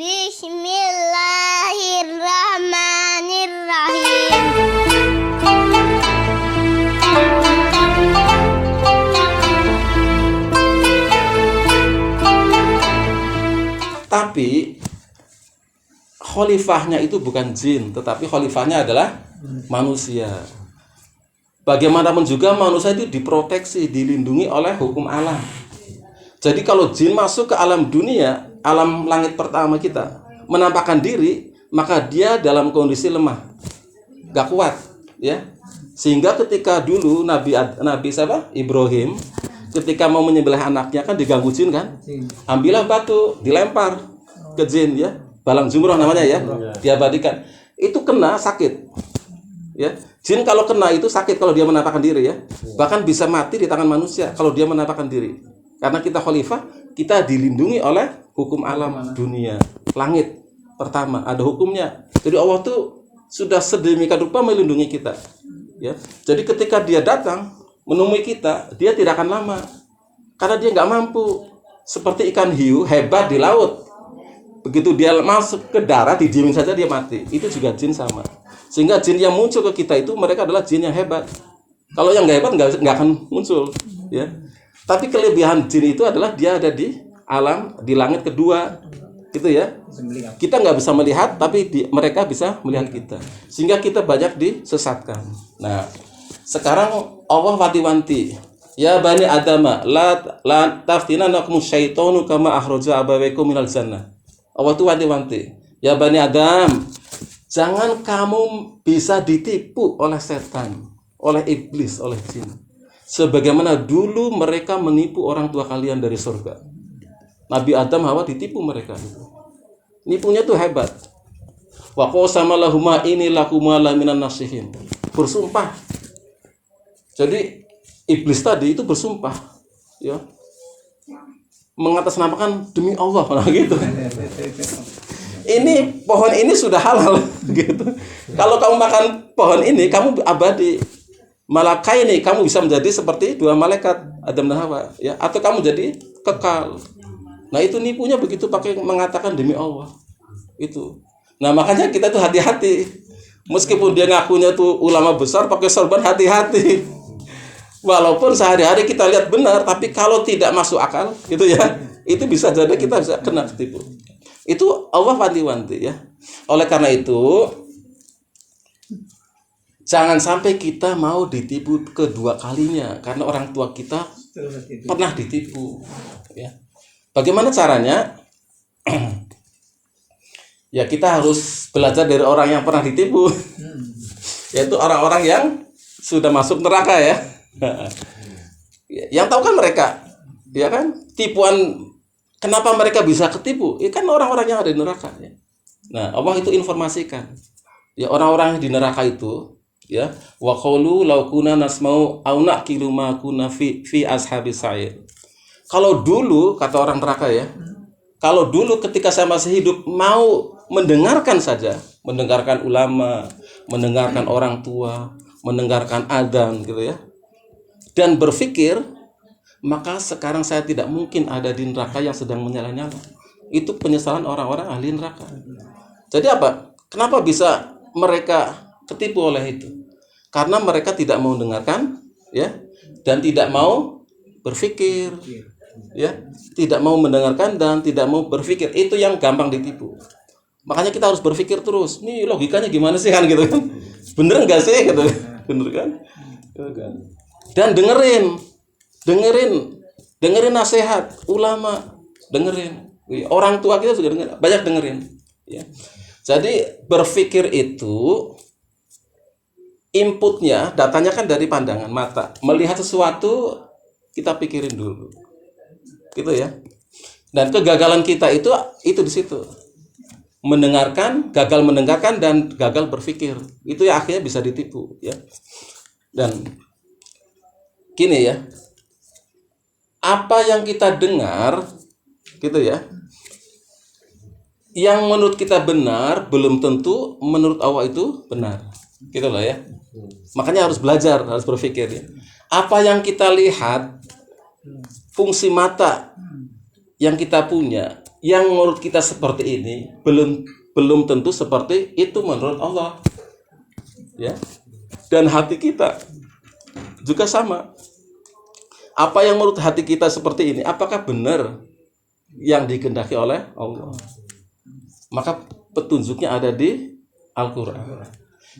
Bismillahirrahmanirrahim. Tapi khalifahnya itu bukan jin, tetapi khalifahnya adalah manusia. Bagaimanapun juga manusia itu diproteksi, dilindungi oleh hukum alam. Jadi kalau jin masuk ke alam dunia, alam langit pertama kita, menampakkan diri, maka dia dalam kondisi lemah, gak kuat, ya. Sehingga ketika dulu Nabi Ibrahim, ketika mau menyembelih anaknya kan diganggu jin kan, ambillah batu, dilempar ke jin, ya, balang jumroh namanya, ya, diabadikan. Itu kena sakit, ya. Jin kalau kena itu sakit kalau dia menampakkan diri, ya. Bahkan bisa mati di tangan manusia kalau dia menampakkan diri. Karena kita khalifah, kita dilindungi oleh hukum alam dunia. Langit pertama ada hukumnya. Jadi Allah tuh sudah sedemikian rupa melindungi kita, ya. Jadi ketika dia datang menemui kita, dia tidak akan lama. Karena dia nggak mampu. Seperti ikan hiu hebat di laut. Begitu dia masuk ke darat, didiemin saja dia mati. Itu juga jin sama. Sehingga jin yang muncul ke kita itu mereka adalah jin yang hebat. Kalau yang nggak hebat nggak akan muncul, ya. Tapi kelebihan jin itu adalah dia ada di alam, di langit kedua, gitu ya. Kita nggak bisa melihat, tapi mereka bisa melihat kita. Sehingga kita banyak disesatkan. Nah, sekarang Allah wanti-wanti, ya bani adama, la taftinanakum syaitonu kama akhraja abawaykum minal jannah. Allah itu wanti-wanti, ya bani Adam, jangan kamu bisa ditipu oleh setan, oleh iblis, oleh jin. Sebagaimana dulu mereka menipu orang tua kalian dari surga. Nabi Adam, Hawa ditipu mereka. Nipunya tuh hebat. Wa qasama lahuma inni lakuma laminan nasihin. Bersumpah. Jadi iblis tadi itu bersumpah, ya. Mengatasnamakan demi Allah, nah gitu. Ini pohon ini sudah halal gitu. Kalau kamu makan pohon ini, kamu abadi. Malakai ini kamu bisa menjadi seperti dua malaikat Adam dan Hawa, ya, atau kamu jadi kekal. Nah, itu nipunya begitu pakai mengatakan demi Allah. Itu. Nah, makanya kita tuh hati-hati. Meskipun dia ngakunya tuh ulama besar pakai sorban, hati-hati. Walaupun sehari-hari kita lihat benar, tapi kalau tidak masuk akal, gitu ya, itu bisa jadi kita bisa kena tipu. Itu Allah wanti-wanti, ya. Oleh karena itu, jangan sampai kita mau ditipu kedua kalinya, karena orang tua kita pernah ditipu, ya. Bagaimana caranya? Ya, kita harus belajar dari orang yang pernah ditipu, yaitu orang-orang yang sudah masuk neraka, ya. Yang tahu kan mereka, ya kan? Tipuan, kenapa mereka bisa ketipu? Ya kan orang-orang yang ada di neraka, ya. Nah, Allah itu informasikan, ya, orang-orang di neraka itu, ya, wa qaulu law kunna nasma'u aw naqilu ma kunna fi ashabis sa'ir. Kalau dulu, kata orang neraka, ya, kalau dulu ketika saya masih hidup mau mendengarkan saja, mendengarkan ulama, mendengarkan orang tua, mendengarkan adzan, gitu ya, dan berpikir, maka sekarang saya tidak mungkin ada di neraka yang sedang menyala-nyala. Itu penyesalan orang-orang ahli neraka. Jadi apa? Kenapa bisa mereka ketipu oleh itu? Karena mereka tidak mau dengarkan, ya, dan tidak mau berpikir, ya, tidak mau mendengarkan dan tidak mau berpikir. Itu yang gampang ditipu. Makanya kita harus berpikir terus. Nih logikanya gimana sih, kan, gitu kan? Bener nggak sih, gitu? Bener kan? Dan dengerin nasihat ulama, dengerin. Orang tua kita juga dengerin, banyak dengerin, ya. Jadi berpikir itu inputnya, datanya kan dari pandangan mata. Melihat sesuatu kita pikirin dulu, gitu ya. Dan kegagalan kita itu di situ. Gagal mendengarkan dan gagal berpikir. Itu ya akhirnya bisa ditipu, ya. Dan gini, ya. Apa yang kita dengar, gitu ya, yang menurut kita benar belum tentu menurut Allah itu benar, gitu loh, ya. Makanya harus belajar, harus berpikir, ya. Apa yang kita lihat, fungsi mata yang kita punya, yang menurut kita seperti ini belum tentu seperti itu menurut Allah. Ya. Dan hati kita juga sama. Apa yang menurut hati kita seperti ini, apakah benar yang dikehendaki oleh Allah? Maka petunjuknya ada di Al-Quran.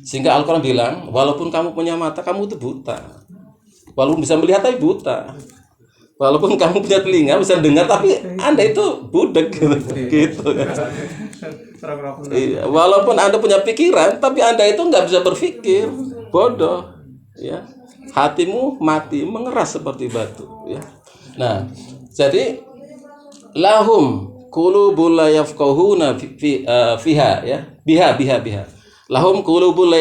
Sehingga Al-Quran bilang, walaupun kamu punya mata, kamu itu buta. Walaupun bisa melihat, tapi buta. Walaupun kamu punya telinga, bisa dengar, tapi Anda itu budak gitu. Iya. Walaupun Anda punya pikiran, tapi Anda itu nggak bisa berpikir, bodoh. Ya. Hatimu mati, mengeras seperti batu. Ya. Nah, jadi lahum qulubul la yafqahuna fiha, ya. Biha. Lahum qulubul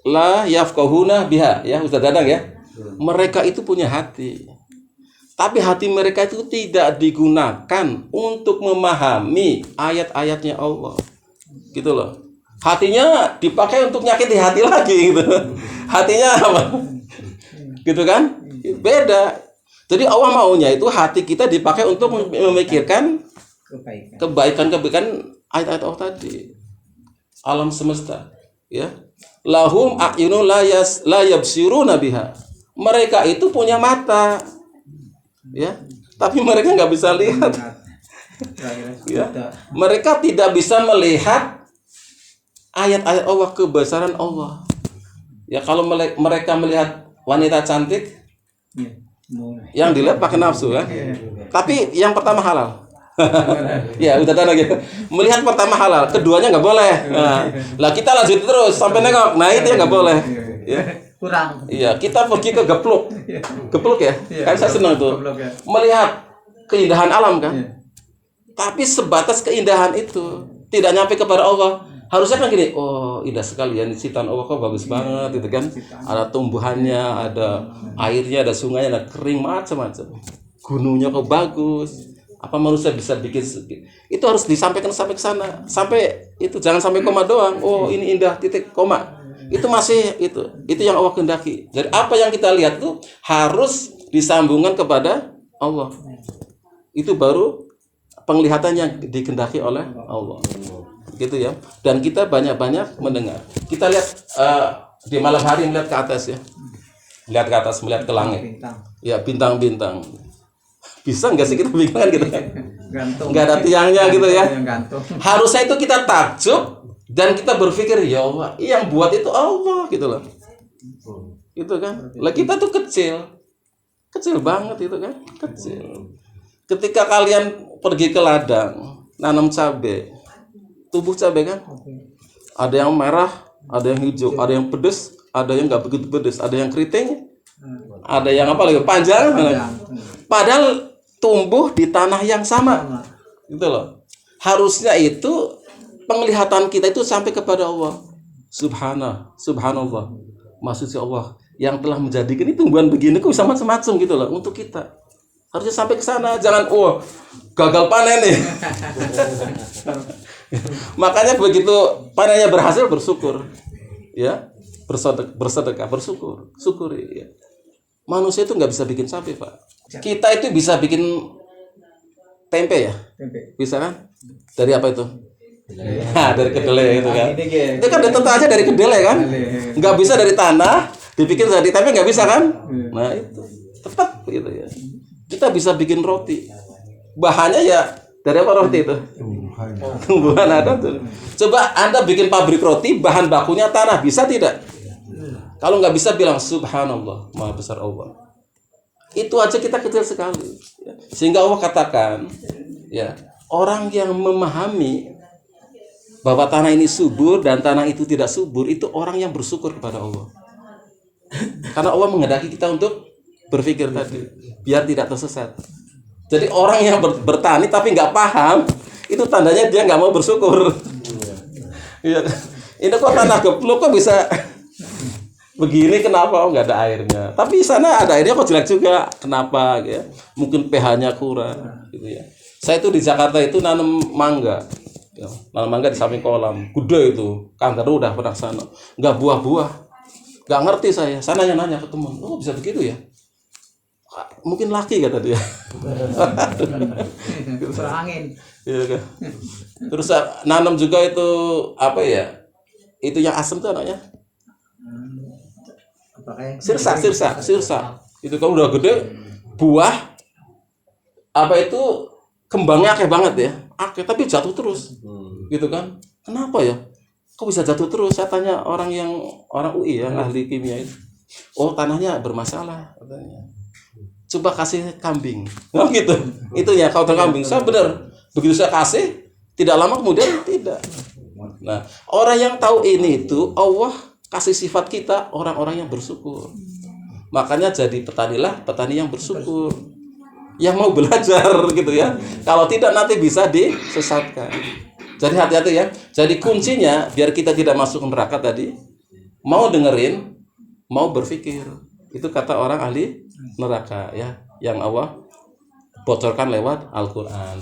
la yafqahuna biha, ya. Ustaz Dadang, ya. Mereka itu punya hati. Tapi hati mereka itu tidak digunakan untuk memahami ayat-ayatnya Allah. Gitu loh. Hatinya dipakai untuk nyakiti hati lagi gitu. Hatinya apa? Gitu kan? Beda. Jadi Allah maunya itu hati kita dipakai untuk memikirkan kebaikan ayat-ayat Allah tadi. Alam semesta, ya. Lahum a'yunun la yabsiruna biha. Mereka itu punya mata. Ya, tapi mereka nggak bisa lihat. Ya. Mereka tidak bisa melihat ayat-ayat Allah, kebesaran Allah. Ya, kalau mereka melihat wanita cantik, yang dilihat pakai nafsu kan. Tapi yang pertama halal. Ya, udah lagi. Melihat pertama halal, keduanya nggak boleh. Nah, kita lanjut terus sampai nengok. Nah, itu yang nggak boleh. Ya. Kurang. Iya, kita pergi ke gepluk ya. Kan saya senang tuh melihat keindahan alam kan. Tapi sebatas keindahan itu tidak nyampe kepada Allah. Harusnya kan gini, oh indah sekali ya, ciptaan Allah kok bagus banget gitu kan. Ada tumbuhannya, ada airnya, ada sungainya, ada kering macam-macam. Gunungnya kok bagus. Apa manusia bisa bikin itu harus disampaikan sampai ke sana. Sampai itu jangan sampai koma doang. Oh, ini indah titik koma. Itu masih itu yang Allah kehendaki. Jadi apa yang kita lihat itu harus disambungkan kepada Allah. Itu baru penglihatan yang dikehendaki oleh Allah. Gitu ya. Dan kita banyak-banyak mendengar. Kita lihat di malam hari melihat ke atas ya. Lihat ke atas, melihat ke langit. Ya, bintang-bintang. Bisa nggak sih kita bingung kan gitu? Nggak ada tiangnya gitu ya. Harusnya itu kita takjub. Dan kita berpikir, ya Allah, yang buat itu Allah gitu loh. Gitu kan. Lah kita tuh kecil banget itu kan, kecil. Ketika kalian pergi ke ladang, nanam cabai, tubuh cabai kan, ada yang merah, ada yang hijau, ada yang pedes, ada yang nggak begitu pedes, ada yang keriting, ada yang apa lagi panjang. Padahal tumbuh di tanah yang sama, gitu loh. Harusnya itu penglihatan kita itu sampai kepada Allah. Subhanallah. Maksudnya Allah yang telah menjadikan ini tumbuhan begini kok bisa macam-macam gitu loh untuk kita. Harusnya sampai ke sana, jangan gagal panen nih. Makanya begitu panennya berhasil bersyukur. Ya, bersedekah, bersyukur, syukuri ya. Manusia itu nggak bisa bikin sapi, Pak. Kita itu bisa bikin tempe ya? Bisa kan? Dari apa itu? Nah, dari kedelai itu kan. Itu kan tentu aja dari kedelai kan. Nggak bisa dari tanah dibikin jadi tempe, nggak bisa kan. Nah itu tepat gitu ya. Kita bisa bikin roti. Bahannya ya dari apa roti itu? Tumbuhan ada tuh. Coba Anda bikin pabrik roti, bahan bakunya tanah, bisa tidak? Kalau nggak bisa bilang subhanallah, maha besar Allah. Itu aja kita kecil sekali. Sehingga Allah katakan, ya orang yang memahami bahwa tanah ini subur dan tanah itu tidak subur, itu orang yang bersyukur kepada Allah. Karena Allah menghendaki kita untuk berpikir tadi, biar tidak tersesat. Jadi orang yang bertani tapi nggak paham, itu tandanya dia nggak mau bersyukur. Iya. Ini kok tanah geblok kok bisa begini, kenapa? Oh nggak ada airnya. Tapi sana ada airnya kok jelek juga. Kenapa? Ya? Mungkin pH-nya kurang. Gitu ya. Saya itu di Jakarta itu nanam mangga. Ya, nanam mangga di samping kolam, gede itu, kangaroo udah pernah sana, nggak buah-buah, nggak ngerti saya nanya ke teman, oh bisa begitu ya, mungkin laki kata dia. Kurang angin. Iya kan. Terus nanam juga itu apa ya? Itu yang asam tuh anaknya. Sirsa. Itu kalau udah gede buah apa itu kembangnya akeh banget ya. Akeh tapi jatuh terus. Gitu kan. Kenapa ya? Kok bisa jatuh terus? Saya tanya orang UI yang ahli kimia itu. Oh, tanahnya bermasalah katanya. Coba kasih kambing. Oh gitu. Itu ya kalau kambing. Saya benar. Begitu saya kasih, tidak lama kemudian tidak. Nah, orang yang tahu ini itu Allah kasih sifat kita orang-orang yang bersyukur. Makanya jadi petani yang bersyukur. Yang mau belajar gitu ya. Kalau tidak nanti bisa disesatkan. Jadi hati-hati ya. Jadi kuncinya biar kita tidak masuk neraka tadi, mau dengerin, mau berpikir. Itu kata orang ahli neraka ya, yang Allah bocorkan lewat Al-Qur'an.